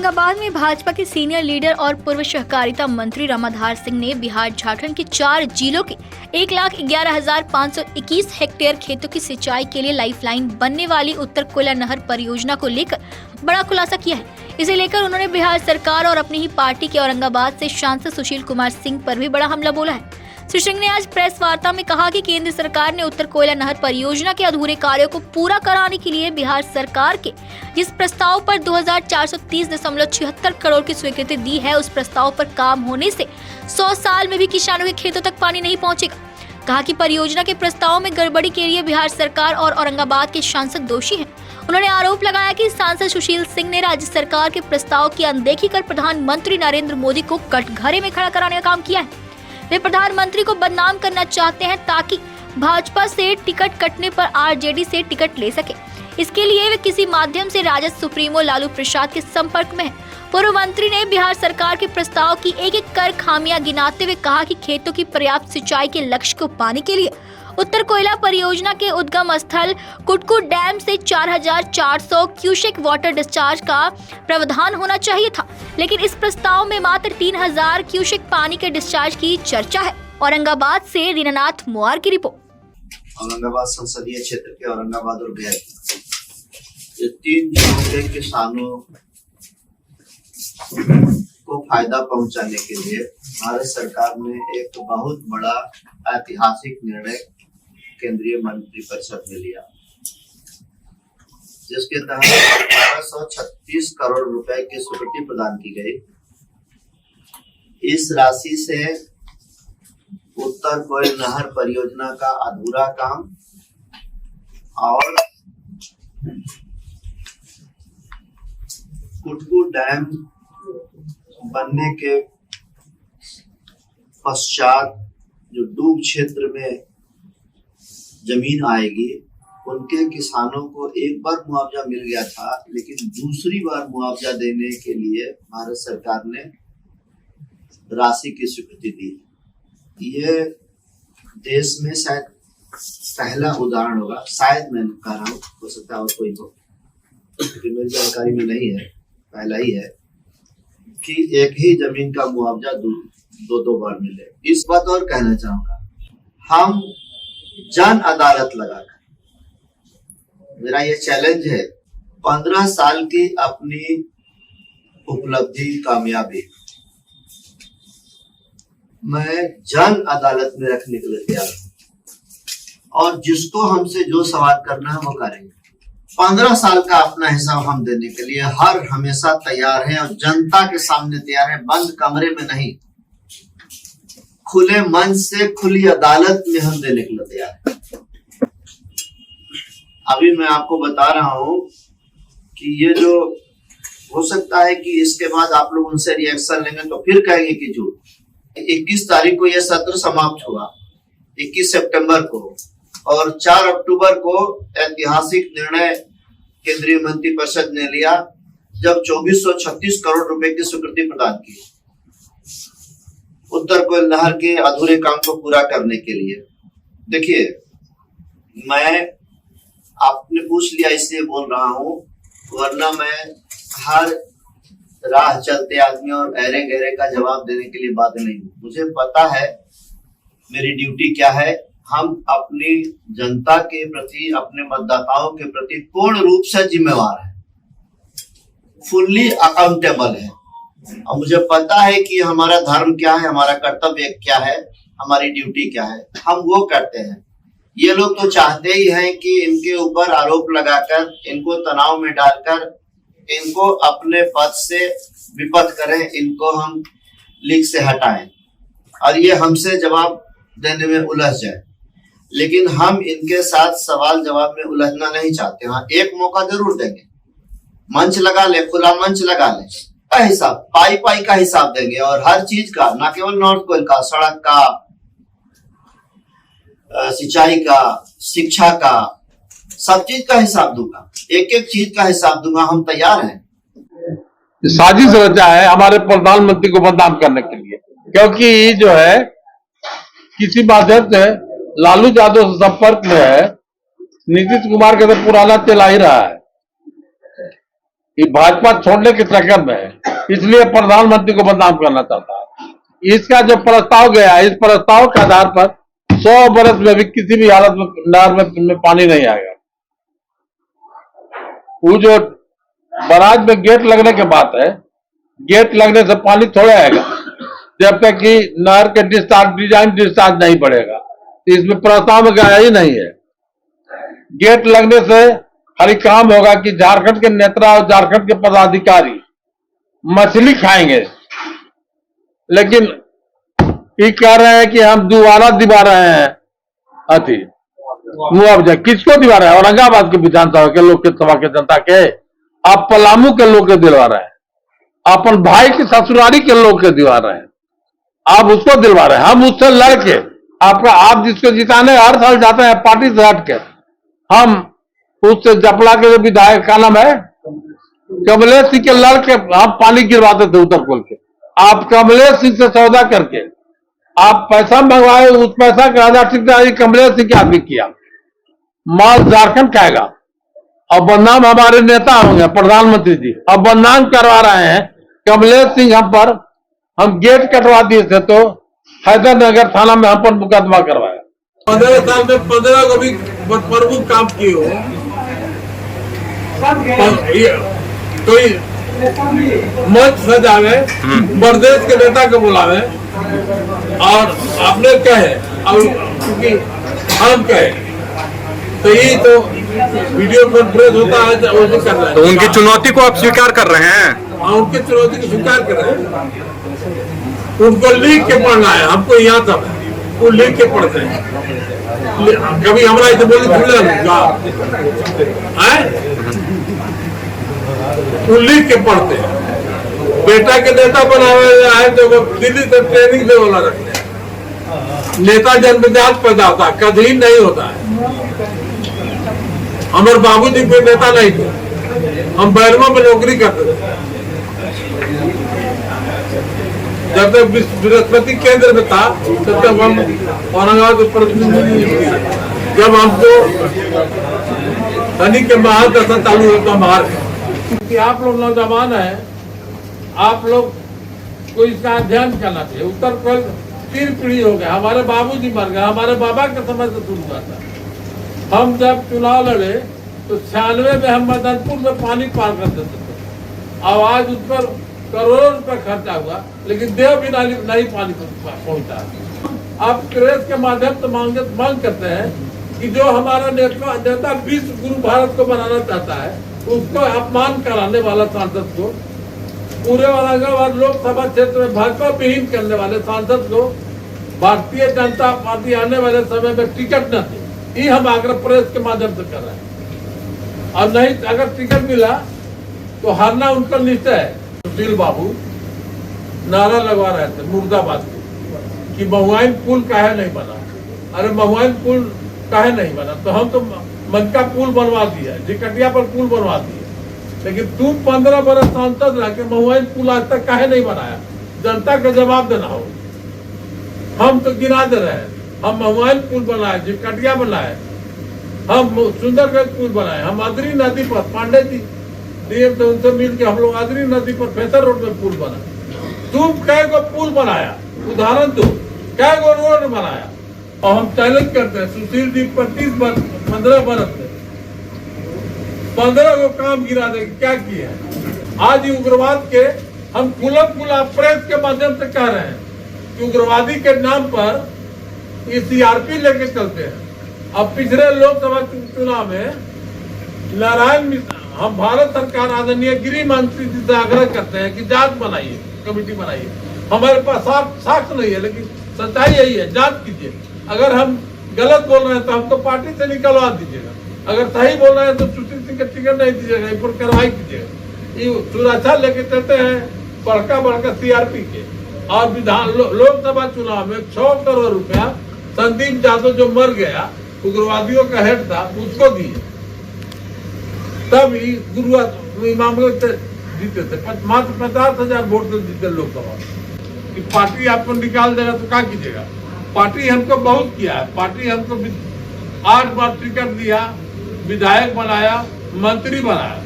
औरंगाबाद में भाजपा के senior leader और पूर्व सहकारिता मंत्री रामाधार सिंह ने बिहार झारखंड के 4 जिलों के 1,11,521 हेक्टेयर खेतों की सिंचाई के लिए लाइफलाइन बनने वाली उत्तर कोयला नहर परियोजना को लेकर बड़ा खुलासा किया है। इसे लेकर उन्होंने बिहार सरकार और अपनी ही पार्टी के औरंगाबाद से सांसद सुशील कुमार सिंह पर भी बड़ा हमला बोला है। श्री सिंह ने आज प्रेस वार्ता में कहा कि केंद्र सरकार ने उत्तर कोयला नहर परियोजना के अधूरे कार्यों को पूरा कराने के लिए बिहार सरकार के जिस प्रस्ताव पर 2430.76 करोड़ की स्वीकृति दी है, उस प्रस्ताव पर काम होने से 100 साल में भी किसानों के खेतों तक पानी नहीं पहुंचेगा। कहा कि परियोजना के प्रस्ताव में गड़बड़ी के लिए बिहार सरकार और औरंगाबाद के सांसद दोषी हैं। उन्होंने आरोप लगाया कि सांसद सुशील सिंह ने राज्य सरकार के प्रस्ताव की अनदेखी कर प्रधानमंत्री नरेंद्र मोदी को कटघरे में खड़ा कराने का काम किया है। वे प्रधानमंत्री को बदनाम करना चाहते हैं ताकि भाजपा से टिकट कटने पर आरजेडी से टिकट ले सके। इसके लिए वे किसी माध्यम से राजद सुप्रीमो लालू प्रसाद के संपर्क में हैं। पूर्व मंत्री ने बिहार सरकार के प्रस्ताव की एक एक कर खामियां गिनाते हुए कहा कि खेतों की पर्याप्त सिंचाई के लक्ष्य को पाने के लिए उत्तर कोयला परियोजना के उद्गम स्थल कुटकू डैम से 4,400 क्यूसेक वाटर डिस्चार्ज का प्रावधान होना चाहिए था, लेकिन इस प्रस्ताव में मात्र 3,000 क्यूसेक पानी के डिस्चार्ज की चर्चा है। औरंगाबाद से दीनानाथ मोआर की रिपोर्ट। औरंगाबाद संसदीय क्षेत्र के औरंगाबाद और गया ये 3 जिलों के किसानों को फायदा पहुंचाने के लिए भारत सरकार ने एक बहुत बड़ा ऐतिहासिक निर्णय केंद्रीय मंत्रिपरिषद में लिया, जिसके तहत 1236 करोड़ रुपए की स्वीकृति प्रदान की गई। इस राशि से उत्तर कोयल नहर परियोजना का अधूरा काम और कुटकू डैम बनने के पश्चात जो डूब क्षेत्र में जमीन आएगी, उनके किसानों को एक बार मुआवजा मिल गया था, लेकिन दूसरी बार मुआवजा देने के लिए भारत सरकार ने राशि की स्वीकृति दी। ये देश में शायद पहला उदाहरण होगा, शायद मैं कह रहा हूँ, हो सकता है और कोई हो, लेकिन मेरी जानकारी में नहीं है, पहला ही है कि एक ही जमीन का मुआवजा दो बार मिले। इस बात और कहना चाहूंगा, हम जन अदालत लगाकर, मेरा ये चैलेंज है, 15 साल की अपनी उपलब्धि कामयाबी मैं जन अदालत में रखने के लिए तैयार हूं और जिसको हमसे जो सवाल करना है वो करेंगे। 15 साल का अपना हिसाब हम देने के लिए हर हमेशा तैयार है और जनता के सामने तैयार है, बंद कमरे में नहीं, खुले मंच से खुली अदालत में हम देने के लिए तैयार है। अभी मैं आपको बता रहा हूं कि ये जो हो सकता है कि इसके बाद आप लोग उनसे रिएक्शन लेंगे तो फिर कहेंगे कि झूठ। 21 तारीख को यह सत्र समाप्त हुआ, 21 सितंबर को, और 4 अक्टूबर को ऐतिहासिक निर्णय केंद्रीय मंत्रिपरिषद ने लिया जब 2436 करोड़ रुपए की स्वीकृति प्रदान की उत्तर कोयल नहर के अधूरे काम को पूरा करने के लिए। देखिए, मैं आपने पूछ लिया इसलिए बोल रहा हूं, वरना मैं हर राह चलते आदमी और अरे गहरे का जवाब देने के लिए बात नहीं हूं। मुझे पता है मेरी ड्यूटी क्या है। हम अपनी जनता के प्रति, अपने मतदाताओं के प्रति पूर्ण रूप से जिम्मेवार है, फुल्ली अकाउंटेबल है, और मुझे पता है कि हमारा धर्म क्या है, हमारा कर्तव्य क्या है, हमारी ड्यूटी क्या है, हम वो करते हैं। ये लोग तो चाहते ही हैं कि इनके ऊपर आरोप लगाकर, इनको तनाव में डालकर, इनको अपने पद से विपद करें, इनको हम लीग से हटाएं और ये हमसे जवाब देने में उलझ जाए। लेकिन हम इनके साथ सवाल जवाब में उलझना नहीं चाहते। हाँ, एक मौका जरूर देंगे, मंच लगा ले, खुला मंच लगा ले, का हिसाब पाई का हिसाब देंगे, और हर चीज का, ना केवल नॉर्थ कोयल का, सड़क का, सिंचाई का, शिक्षा का, सब चीज का हिसाब दूंगा, एक एक चीज का हिसाब दूंगा। हम तैयार हैं। साजिश रचा है हमारे प्रधानमंत्री को बदनाम करने के लिए, क्योंकि जो है किसी माध्यम से लालू यादव संपर्क में है, नीतीश कुमार के तो पुराना चला ही रहा है। ये भाजपा छोड़ने के चक्कर में है, इसलिए प्रधानमंत्री को बदनाम करना चाहता है। इसका जो प्रस्ताव गया है, इस प्रस्ताव के आधार पर 100 बरस में भी किसी भी हालत में नहर में पानी नहीं आएगा। वो जो बराज में गेट लगने के बात है, गेट लगने से पानी थोड़े आएगा जब तक कि नहर के डिस्चार्ज नहीं बढ़ेगा। इसमें प्रस्ताव में गया ही नहीं है। गेट लगने से खाली काम होगा कि झारखंड के नेता और झारखंड के पदाधिकारी मछली खाएंगे, लेकिन ये कह रहे हैं कि हम दोबारा दिवा रहे हैं अति मुआवजा। किसको दिवा रहे हैं? औरंगाबाद के विधानसभा के लोग के, सभा के जनता के। आप पलामू के लोग के दिलवा रहे हैं, अपन भाई की ससुरारी के लोग के दिलवा रहे हैं, आप उसको दिलवा रहे हैं। हम उससे लड़के आप जिसको जिताने हर साल जाते हैं पार्टी से हट के, हम उससे जपला के जो विधायक का नाम है कमलेश सिंह के लड़के हम पानी गिरवाते थे उतर खोल के। आप कमलेश सिंह से सौदा करके आप पैसा मंगवाए, उस पैसा का आधा ठेकेदारी कमलेश सिंह के आदमी किया। माल झारखंड खाएगा। अब बदनाम हमारे नेता होंगे प्रधानमंत्री जी, अब बदनाम करवा रहे हैं कमलेश सिंह हम पर। हम गेट कटवा दिए थे तो हैदरनगर थाना में हम पर मुकदमा करवाया। 15 साल में 15 को भी प्रमुख काम किए हो। कोई मंच सजावे, प्रदेश के नेता को बुलावे और आपने कहे और क्योंकि हम कहे तो ये तो वीडियो कॉन्फ्रेंस होता है तो वैसे कर रहे हैं। तो उनकी चुनौती को आप स्वीकार कर रहे हैं? हाँ, उनकी चुनौती को स्वीकार कर रहे हैं। उनको लिख के पढ़ना है, हमको यहाँ तक वो लिख के पढ़ते हैं। कभी हमारा इसे बोली वो लिख के पढ़ते हैं। बेटा के नेता बनावे है तो दिल्ली से ट्रेनिंग से बोला रखते हैं। नेता जन्मजात पैदा होता है, कभी नहीं होता है। हमारे बाबूजी कोई नेता नहीं थे, हम बैरवा में नौकरी करते थे। जब तक बृहस्पति केंद्र में था तब तक हम औरंगाबाद प्रतिनिधि। जब हमको शनि के महादशा चालू होता बाहर कि आप लोग नौजवान हैं, आप लोग को इसका अध्ययन करना चाहिए। उत्तर प्रदेश 3 पीढ़ी हो गया, हमारे बाबूजी मर गए, हमारे बाबा के समय से शुरू हुआ था। हम जब चुनाव लड़े तो 96 में हम मदनपुर में पानी पार कर देते थे। आवाज उस पर करोड़ों रुपए खर्चा हुआ, लेकिन देव भी नहीं पानी पहुंचा। आप प्रेस के माध्यम से मांग करते हैं कि जो हमारा नेता विश्व गुरु भारत को बनाना चाहता है, उसको अपमान कराने वाला सांसद को, पूरे औरंगाबाद लोकसभा क्षेत्र में भाजपा विहीन करने वाले सांसद को भारतीय जनता पार्टी आने वाले समय में टिकट न दे। ये हम आग्रह प्रेस के माध्यम से कर रहे हैं। और नहीं अगर टिकट मिला तो हारना उनका निश्चय है। सुशील बाबू नारा लगवा रहे थे मुर्दाबाद कि महुआइन पुल काहे नहीं बना। अरे महुआइन पुल काहे नहीं बना? तो हम तो मनका पुल बनवा दिया, जिकटिया पर पुल बनवा दिए, लेकिन तुम 15 बरस सांसद रह के महुआइन पुल आज तक काहे नहीं बनाया? जनता का जवाब देना हो। हम तो गिरा दे रहे हैं। हम महुआइन पुल बनाए, जिकटिया बनाए, हम सुंदरगंज पुल बनाए, हम अदरी नदी पर पांडे जी डीएम से उनसे मिल के हम लोग अदरी नदी पर फेसर रोड में पुल बना। तुम कै गो पुल बनाया? उदाहरण दो, कै गो रोड बनाया? और हम चैलेंज करते हैं सुशील जी 15 बरस में 15 को काम गिरा दे, क्या किया? आज उग्रवाद के हम खुला प्रेस के माध्यम से कह रहे हैं कि उग्रवादी के नाम पर ये सीआरपी लेके चलते हैं। अब पिछले लोकसभा चुनाव में नारायण मिश्र, हम भारत सरकार आदरणीय गृह मंत्री जी से आग्रह करते हैं कि जांच बनाइए, कमेटी बनाइए। हमारे पास साक्ष्य नहीं है, लेकिन सच्चाई यही है, जांच कीजिए। अगर हम गलत बोल रहे हैं तो हमको पार्टी से निकलवा दीजिएगा, अगर सही बोल रहे हैं तो सुशील सिंह का टिकट नहीं दीजिएगा, इस पर कार्रवाई कीजिएगा। ये सुरक्षा लेके चलते हैं बड़का सीआरपी के। और विधान लोकसभा चुनाव में 6 करोड़ रुपया संदीप यादव जो मर गया, उग्रवादियों का हेड था, उसको दिए। तब मामले जीते थे, मात्र 50,000 वोट से जीते लोकसभा। कि पार्टी आपको निकाल देगा तो क्या कीजिएगा? पार्टी हमको बहुत किया है। पार्टी हमको 8 बार टिकट दिया, विधायक बनाया, मंत्री बनाया।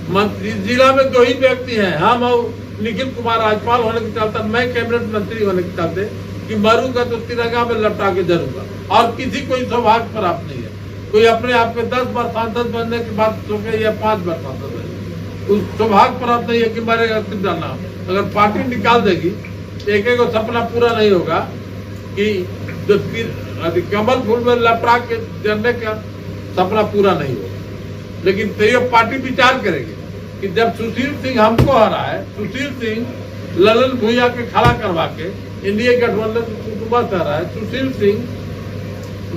मंत्री जिला में 2 ही व्यक्ति हैं, हम और निखिल कुमार राज्यपाल होने के चलते, मैं कैबिनेट मंत्री होने के चलते कि मरूंगा तो तिरंगा में लपटा के जरूंगा, और किसी कोई सौभाग्य प्राप्त नहीं है। कोई अपने आप में 10 बार सांसद बनने के बाद सोचे या 5 बार सांसद बने, उस सौभाग्य प्राप्त नहीं है कि मरेगा सिर्फ जाना। अगर पार्टी निकाल देगी एक एक सपना पूरा नहीं होगा कि जो कमल फूल में लपटा के जरने का सपना पूरा नहीं होगा। लेकिन तैयो पार्टी विचार करेगी कि जब सुशील सिंह हमको हरा है, सुशील सिंह ललन भुइया के खड़ा करवा के इंडिया गठबंधन कुटुंबा से हरा है, सुशील सिंह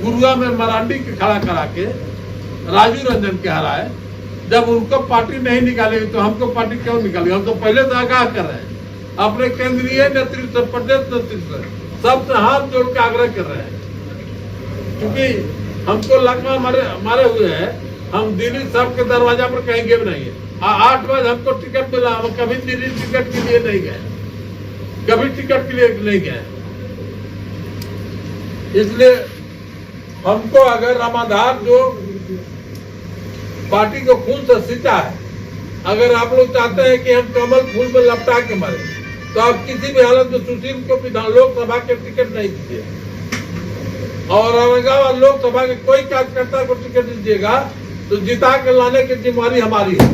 गुरुआ में मरांडी के खड़ा करा के राजू रंजन के हरा है। जब उनको पार्टी नहीं निकालेगी तो हमको पार्टी क्यों निकालेगी? हम तो पहले से आगाह कर रहे हैं, अपने केंद्रीय नेतृत्व, प्रदेश नेतृत्व सबसे हाथ जोड़ के आग्रह कर रहे हैं, क्योंकि हमको लकवा मारे हुए हैं। हम दिल्ली सब के दरवाजा पर कहीं गए नहीं है। 8 बजे हमको टिकट मिला, हम कभी दिल्ली टिकट के लिए नहीं गए, कभी टिकट के लिए नहीं गए। इसलिए हमको अगर रामाधार जो पार्टी को खून से सींचा है, अगर आप लोग चाहते हैं कि हम कमल फूल में लपटा के मरे, तो आप किसी भी हालत में सुशील को विधान लोकसभा के टिकट नहीं दीजिए, और औरंगाबाद लोकसभा के कोई कार्यकर्ता को टिकट दीजिएगा तो जिता के लाने की जिम्मेदारी हमारी है।